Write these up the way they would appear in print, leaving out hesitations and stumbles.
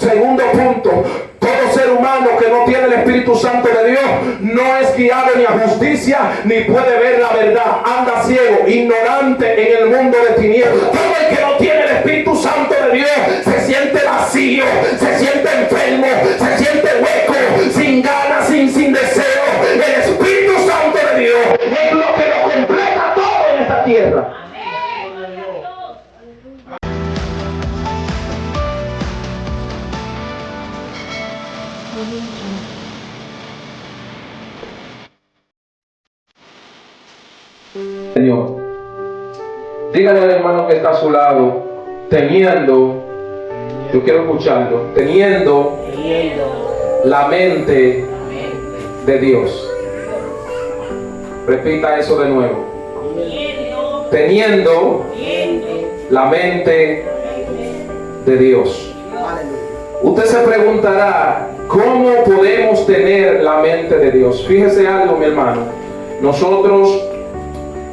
Segundo punto, todo ser humano que no tiene el Espíritu Santo de Dios no es guiado ni a justicia, ni puede ver la verdad. Anda ciego, ignorante en el mundo de tinieblas. Todo el que no tiene el Espíritu Santo de Dios se siente vacío, se siente enfermo, se siente hueco, sin ganas, sin deseo. El Espíritu Santo de Dios es lo que lo completa todo en esta tierra. Señor, dígale al hermano que está a su lado, teniendo, yo quiero escucharlo, teniendo la mente de Dios. Repita eso de nuevo. Teniendo la mente de Dios. Usted se preguntará, ¿cómo podemos tener la mente de Dios? Fíjese algo, mi hermano. Nosotros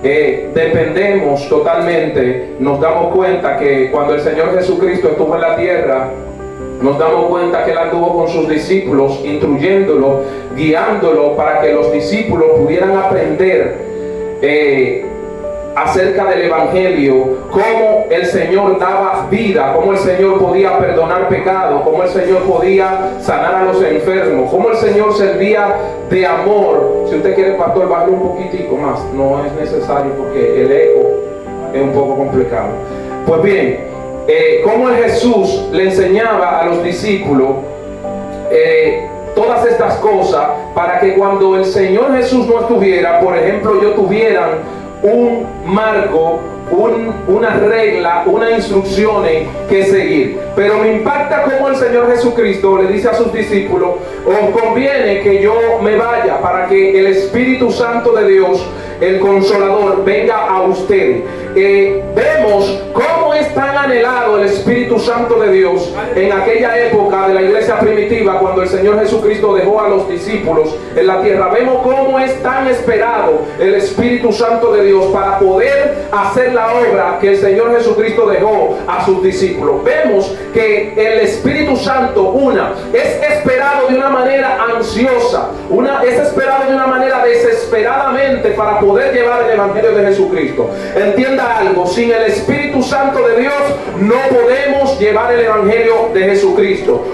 dependemos totalmente. Nos damos cuenta que cuando el Señor Jesucristo estuvo en la tierra, nos damos cuenta que Él anduvo con sus discípulos, instruyéndolos, guiándolos para que los discípulos pudieran aprender acerca del Evangelio, cómo el Señor daba vida, cómo el Señor podía perdonar pecados, cómo el Señor podía sanar a los enfermos, cómo el Señor servía de amor. Si usted quiere, pastor, baje un poquitico más, no es necesario porque el eco es un poco complicado. Pues bien, cómo el Jesús le enseñaba a los discípulos todas estas cosas para que cuando el Señor Jesús no estuviera, por ejemplo, yo tuvieran un marco, una regla, unas instrucciones que seguir. Pero me impacta cómo el Señor Jesucristo le dice a sus discípulos: os conviene que yo me vaya para que el Espíritu Santo de Dios, el Consolador, venga a ustedes. Vemos cómo es tan anhelado el Espíritu Santo de Dios en aquella época de la iglesia primitiva, cuando el Señor Jesucristo dejó a los discípulos en la tierra. Vemos cómo es tan esperado el Espíritu Santo de Dios para poder hacer la obra que el Señor Jesucristo dejó a sus discípulos. Vemos que el Espíritu Santo, es esperado de una manera ansiosa, es esperado de una manera desesperadamente para poder llevar el Evangelio de Jesucristo. Entienda algo: sin el Espíritu Santo de Dios no podemos llevar el Evangelio de Jesucristo.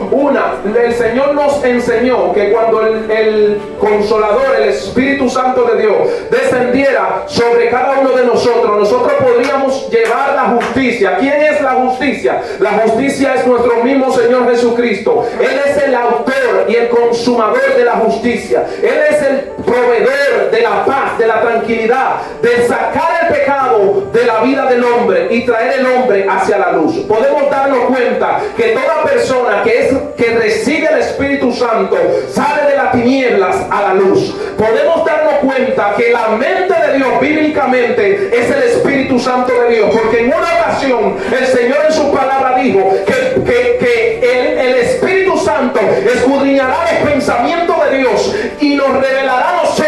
El Señor nos enseñó que cuando el Consolador, el Espíritu Santo de Dios, descendiera sobre cada uno de nosotros podríamos llevar la justicia. ¿Quién es la justicia? La justicia es nuestro mismo Señor Jesucristo. Él es el autor y el consumador de la justicia. Él es el proveedor de la paz, de la tranquilidad, de sacar el pecado de la vida del hombre y traer el hombre hacia la luz. Podemos darnos cuenta que toda persona que recibe el Espíritu Santo sale de las tinieblas a la luz. Podemos darnos cuenta que la mente de Dios bíblicamente es el Espíritu Santo de Dios, porque en una ocasión el Señor en su palabra dijo que el Espíritu Santo escudriñará los pensamientos de Dios y nos revelará a nosotros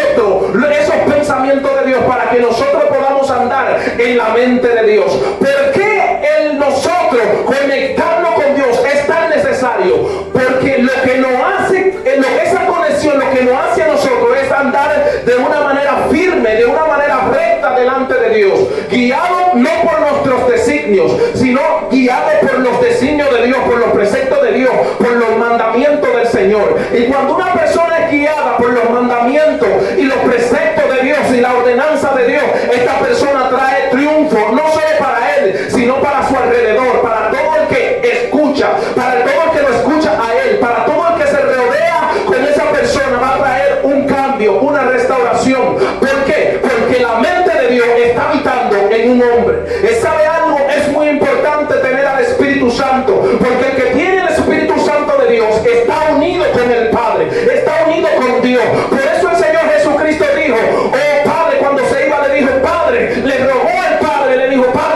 esos pensamientos de Dios para que nosotros podamos andar en la mente de Dios. ¿Por qué nosotros conectarnos con Dios es tan necesario? Porque lo que nos hace, esa conexión, lo que nos hace a nosotros es andar de una manera firme, de una manera recta delante de Dios, guiado no por nuestros designios, sino guiado por los designios de Dios, por los preceptos de Dios, por los mandamientos del Señor. Y cuando una persona es guiada por los mandamientos y los preceptos de Dios y la ordenanza de Dios, esta persona trae triunfo, no solo para él, sino para su alrededor, para todo el que escucha, para todo el que lo escucha a él, para todo el que se rodea con esa persona, va a traer un cambio, una restauración. ¿Por qué? Porque la mente de Dios está habitando en un hombre. ¿Sabe algo? Es muy importante tener al Espíritu Santo, porque el que tiene el Espíritu Santo de Dios está unido con el Padre, está unido con Dios. Por eso el Señor Jesucristo dijo: oh Padre, cuando se iba le dijo: Padre, le rogó el Padre, le dijo: Padre,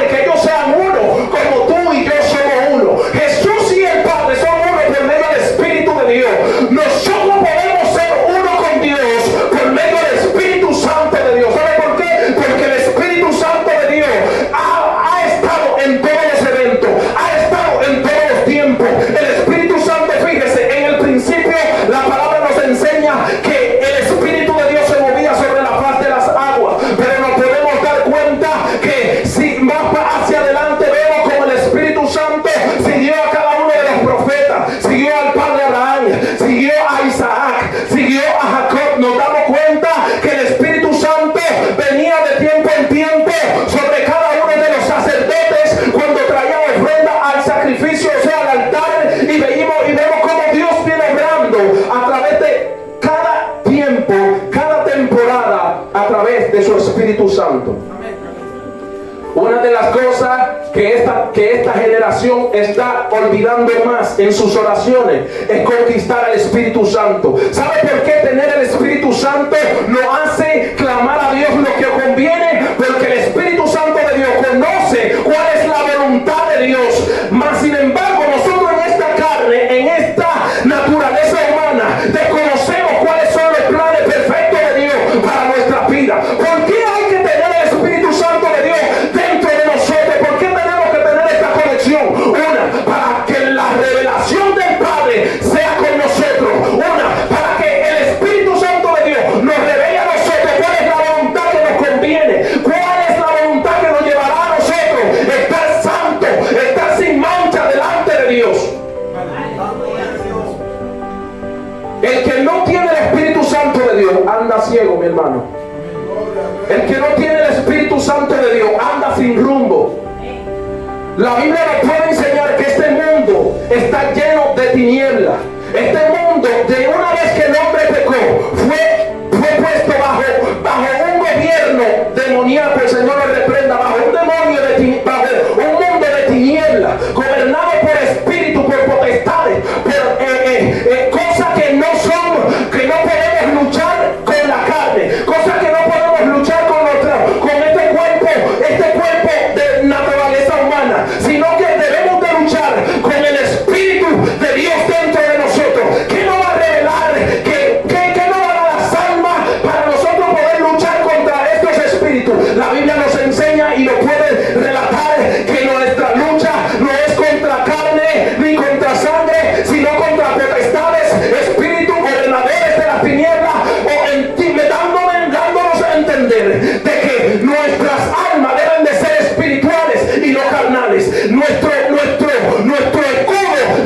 Santo. Una de las cosas que esta generación está olvidando más en sus oraciones es conquistar al Espíritu Santo. ¿Sabe por qué tener el Espíritu Santo nos hace clamar a Dios lo que conviene? Porque el Espíritu Santo de Dios conoce cuál es la voluntad de Dios. Mas sin embargo, nosotros en esta carne, en esta naturaleza humana, desconocemos cuáles son los planes perfectos de Dios para nuestra vida. ¿Por qué hay que tener el Espíritu Santo de Dios dentro de nosotros? ¿Por qué tenemos que tener esta conexión? Una, para que la revelación del Padre sea con nosotros. Una, para que el Espíritu Santo de Dios nos revele a nosotros cuál es la voluntad que nos conviene, cuál es la voluntad que nos llevará a nosotros estar santo, estar sin mancha delante de Dios. El que no tiene el Espíritu Santo de Dios anda ciego, mi hermano. El que no tiene el Espíritu Santo de Dios anda sin rumbo. La Biblia nos puede enseñar que este mundo está lleno de tinieblas. Este mundo, de una vez que el hombre pecó, fue puesto bajo un gobierno demoníaco. El Señor lo reprenda, bajo un demonio bajo un mundo de tinieblas, gobernado por espíritus, por potestades, por cosas que no podemos luchar con la carne, cosas que no podemos luchar con este cuerpo de naturaleza humana, sino que debemos de luchar con el Espíritu de Dios dentro de nosotros. ¿Qué nos va a revelar? ¿Qué nos va a dar las almas para nosotros poder luchar contra estos espíritus? La Biblia nos enseña y nos puede relatar que nuestra lucha no es contra carne ni contra sangre, sino contra potestades, espíritus, gobernadores de las tinieblas, dándonos a entender de que nuestras almas deben de ser espirituales y no carnales. Nuestro escudo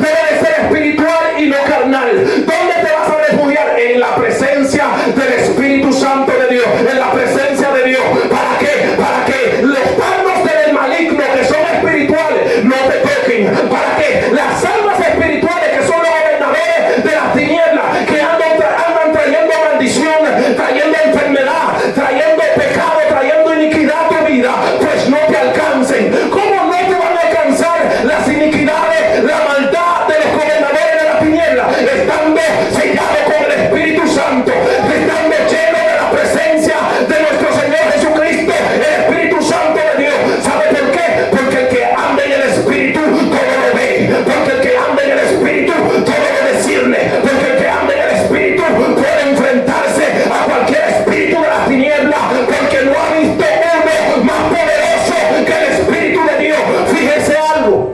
debe de ser espiritual y no carnal. ¿Dónde te vas a refugiar? En la presencia del Espíritu Santo de Dios, en la presencia de Dios. ¿Para qué? Para que los dardos del maligno, que son espirituales, no te toquen. Para que las almas espirituales, que son los gobernadores de las tinieblas, que andan trayendo maldición, trayendo enfermedad, trayendo pecado, trayendo iniquidad a tu vida, pues no te alcancen. ¿Cómo no te van a alcanzar las iniquidades, la maldad de los gobernadores de las tinieblas? Estando sellados con el Espíritu Santo, estando llenos de la presencia de nuestro Señor Jesucristo, el Espíritu Santo de Dios. ¿Sabe por qué? Porque el que anda en el Espíritu todo lo ve, porque el que anda en el Espíritu todo lo discierne, porque el que anda en el Espíritu puede enfrentarse a cualquier espíritu de las tinieblas, porque no ha visto uno más poderoso que el Espíritu de Dios. Fíjese algo,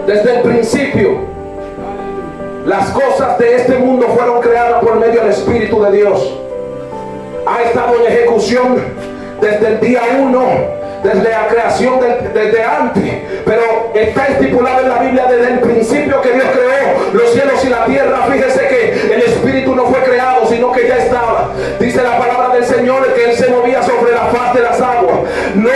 desde el principio las cosas de este mundo fueron creadas por medio del Espíritu de Dios. Ha estado en ejecución desde el día 1, desde la creación, desde antes, pero está estipulado en la Biblia desde el principio que Dios creó los cielos y la tierra. Fíjese que el Espíritu no fue creado, sino que ya estaba. Dice la palabra del Señor que Él se movía sobre la faz de las aguas. No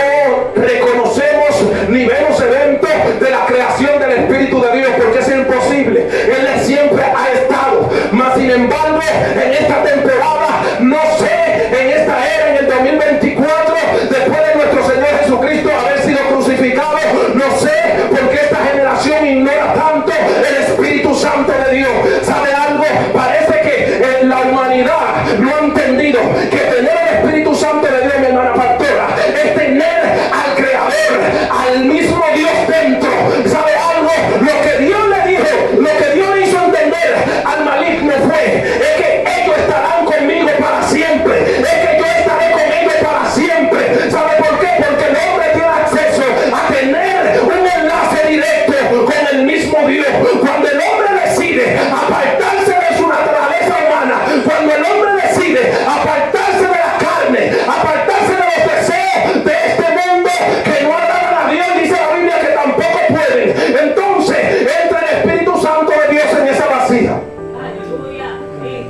reconocemos ni vemos eventos de la creación del Espíritu de Dios, porque es imposible. Él siempre ha estado. Mas sin embargo, en esta temporada, no sé, en esta era, en el 2024, después de nuestro Señor Jesucristo haber sido crucificado, no sé por qué esta generación ignora tanto el Espíritu Santo de Dios. ¿Sabe algo? Parece que la humanidad no ha entendido que tener el Espíritu Santo de Dios, mi hermana pastora, es tener al Creador, al mismo Dios dentro. ¿Sabe algo? Lo que Dios le dijo, lo que Dios le hizo entender al maligno fue, es que ellos estarán conmigo para siempre, es que yo estaré con ellos para siempre. ¿Sabe por qué? Porque el hombre tiene acceso a tener un enlace directo con el mismo Dios. Cuando el hombre decide apartarse de su naturaleza humana, cuando el hombre decide apartarse de la carne, apartarse de los deseos de este mundo que no agradan a Dios, dice la Biblia que tampoco pueden, entonces entra el Espíritu Santo de Dios en esa vasija.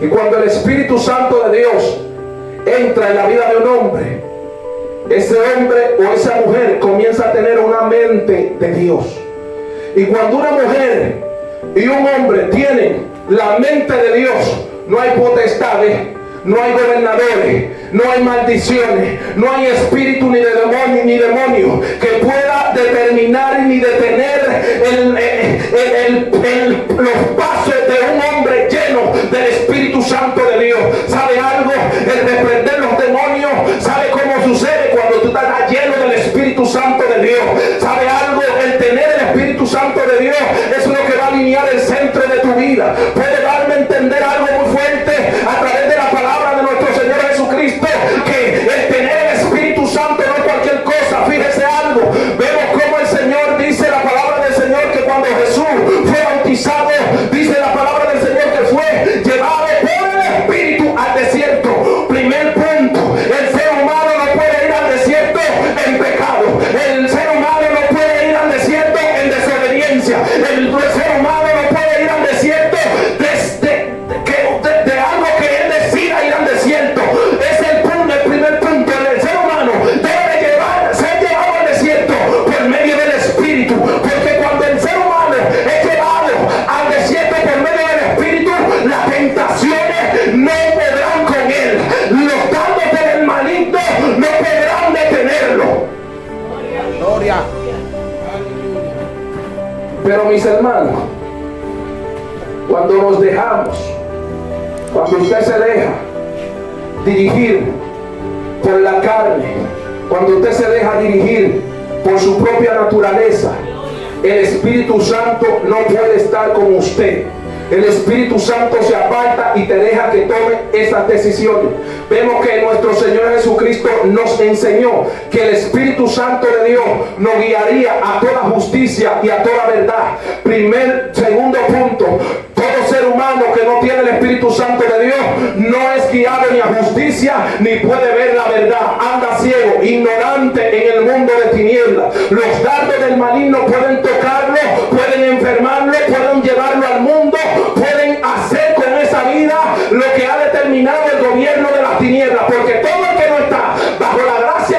Y cuando el Espíritu Santo de Dios entra en la vida de un hombre, ese hombre o esa mujer comienza a tener una mente de Dios. Y cuando una mujer y un hombre tienen la mente de Dios, no hay potestades, no hay gobernadores, no hay maldiciones, no hay espíritu ni de demonio que pueda determinar ni detener los pasos de un hombre lleno del Espíritu Santo de Dios. ¿Sabe algo? El reprender los demonios, ¿sabe cómo sucede cuando tú estás lleno del Espíritu Santo de Dios? ¿Sabe algo? El tener el Espíritu Santo de Dios es lo que va a alinear el centro de tu vida. Puede darme a entender algo muy fuerte a través de la palabra de nuestro Señor Jesucristo, que el tener el Espíritu Santo no es cualquier cosa. Fíjese algo, vemos cómo el Señor dice, la palabra del Señor, que cuando Jesús fue bautizado, dice la palabra del Señor que fue llevado por el Espíritu al desierto. Primer punto, el ser humano no puede ir al desierto en pecado, el ser humano no puede ir al desierto en desobediencia, el ser humano no puede ir al desierto de algo que él decida ir al desierto. Es el primer punto. El ser humano debe ser llevado al desierto por medio del Espíritu, porque cuando el ser humano es llevado al desierto por medio del Espíritu, las tentaciones no podrán con él, los dardos del maligno no podrán detenerlo. Gloria. Pero mis hermanos, cuando nos dejamos, cuando usted se deja dirigir por la carne, cuando usted se deja dirigir por su propia naturaleza, el Espíritu Santo no puede estar con usted. El Espíritu Santo se aparta y te deja que tome esas decisiones. Vemos que nuestro Señor Jesucristo nos enseñó que el Espíritu Santo de Dios nos guiaría a toda justicia y a toda verdad. Segundo punto, todo ser humano que no tiene el Espíritu Santo de Dios no es guiado ni a justicia ni puede ver la verdad. Anda ciego, ignorante en el mundo de tinieblas. Los dardos del maligno pueden tocarlo, pueden enfermarlo, pueden llevarlo al mundo, pueden hacer con esa vida lo que ha determinado el gobierno de las tinieblas, porque todo el que no está bajo la gracia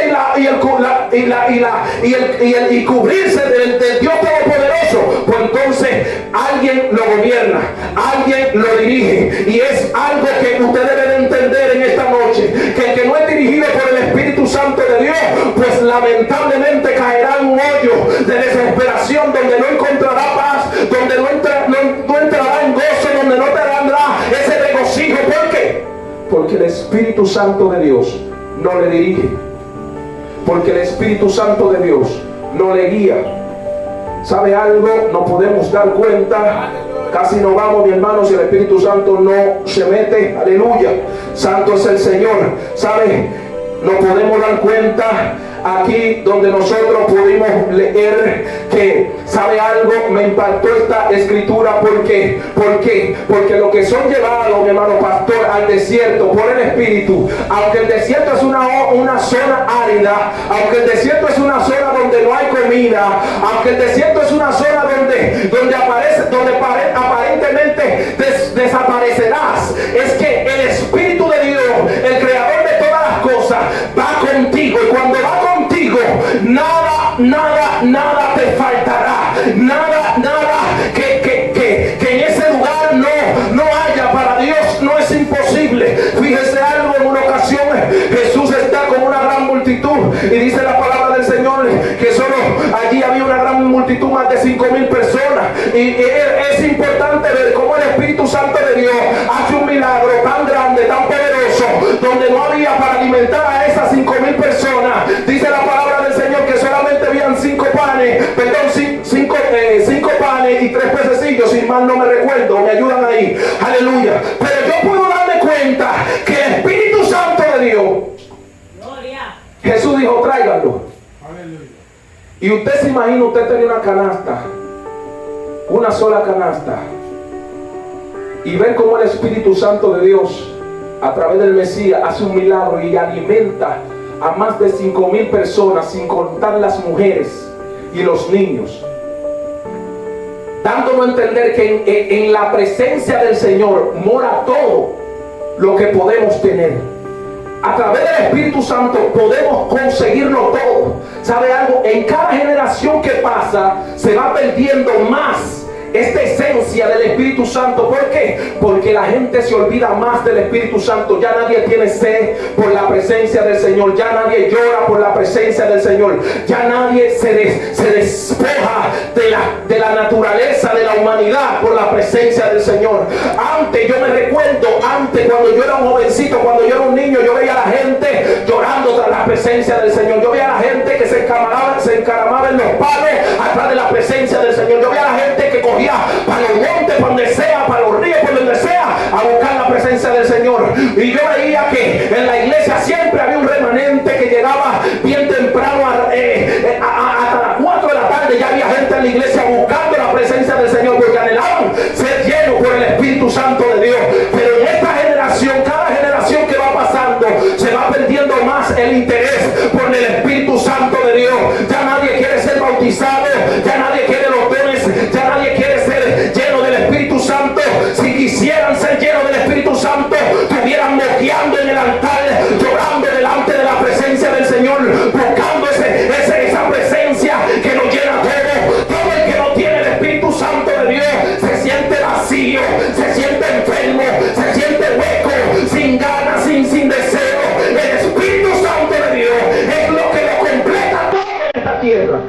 y cubrirse del Dios Todopoderoso, pues entonces alguien lo gobierna, alguien lo dirige, y es algo que usted debe de entender en esta noche, que el que no es dirigido por el Espíritu Santo de Dios, pues lamentablemente caerá en un hoyo de desesperación donde no encontrará paz, donde no entrará en gozo, donde no tendrá ese regocijo. ¿Por qué? Porque el Espíritu Santo de Dios no le dirige, porque el Espíritu Santo de Dios no le guía. ¿Sabe algo? Nos podemos dar cuenta, casi no vamos, mi hermano, si el Espíritu Santo no se mete. Aleluya, santo es el Señor. ¿Sabe? Nos podemos dar cuenta aquí donde nosotros pudimos leer que, ¿sabe algo? Me impactó esta escritura. ¿Por qué? Porque lo que son llevados, mi hermano pastor, al desierto por el Espíritu, aunque el desierto es una zona árida, aunque el desierto es una zona donde no hay comida, aunque el desierto es una zona donde aparentemente desaparecerás, es que el Espíritu de Dios, el creador de todas las cosas, va contigo, y cuando va contigo, nada te faltará, nada que en ese lugar no haya. Para Dios no es imposible. Fíjese algo, en una ocasión Jesús está con una gran multitud, y dice la palabra del Señor que solo allí había una gran multitud, más de 5,000 personas, y es importante ver cómo el Espíritu Santo de Dios hace un milagro tan grande, tan poderoso, donde no había para alimentar a esas 5,000 personas. Dice la palabra del Señor que solamente habían 5 panes y 3 pececillos, si mal no me recuerdo, me ayudan ahí. Aleluya. Pero yo puedo darme cuenta que el Espíritu Santo de Dios, Jesús dijo, tráiganlo. Y usted se imagina, usted tenía una canasta, una sola canasta, y ver cómo el Espíritu Santo de Dios a través del Mesías hace un milagro y alimenta a más de 5,000 personas, sin contar las mujeres y los niños, dándonos a entender que en la presencia del Señor mora todo lo que podemos tener. A través del Espíritu Santo podemos conseguirlo todo. ¿Sabe algo? En cada generación que pasa se va perdiendo más esta esencia del Espíritu Santo. ¿Por qué? Porque la gente se olvida más del Espíritu Santo. Ya nadie tiene sed por la presencia del Señor, ya nadie llora por la presencia del Señor, ya nadie se despoja de la naturaleza de la humanidad por la presencia del Señor. Antes, yo me recuerdo, antes cuando yo era un jovencito, cuando yo era un niño, yo veía a la gente llorando tras la presencia del Señor. Yo veía a la gente que se encaramaba en los palos atrás de la presencia del Señor. Yo veía a la gente que cogía para los montes, para donde sea, para los ríos, por donde sea, a buscar la presencia del Señor. Y yo veía que en la iglesia siempre había un remanente que llegaba bien temprano hasta las 4 de la tarde. Ya había gente en la iglesia buscando la presencia del Señor, porque anhelaban ser llenos por el Espíritu Santo de Dios. Pero en esta generación, cada generación que va pasando, se va perdiendo más el interés por el Espíritu Santo de Dios. Ya nadie quiere ser bautizado, ya nadie quiere los dones, ya nadie quiere ser lleno del Espíritu Santo. Si quisieran ser llenos del Espíritu Santo, estuvieran moqueando en el altar, llorando delante de la presencia del Señor, buscando esa presencia que nos llena todo. Todo el que no tiene el Espíritu Santo de Dios se siente vacío, se siente enfermo, se siente hueco, sin ganas, sin deseo. El Espíritu Santo de Dios es lo que lo completa todo en esta tierra.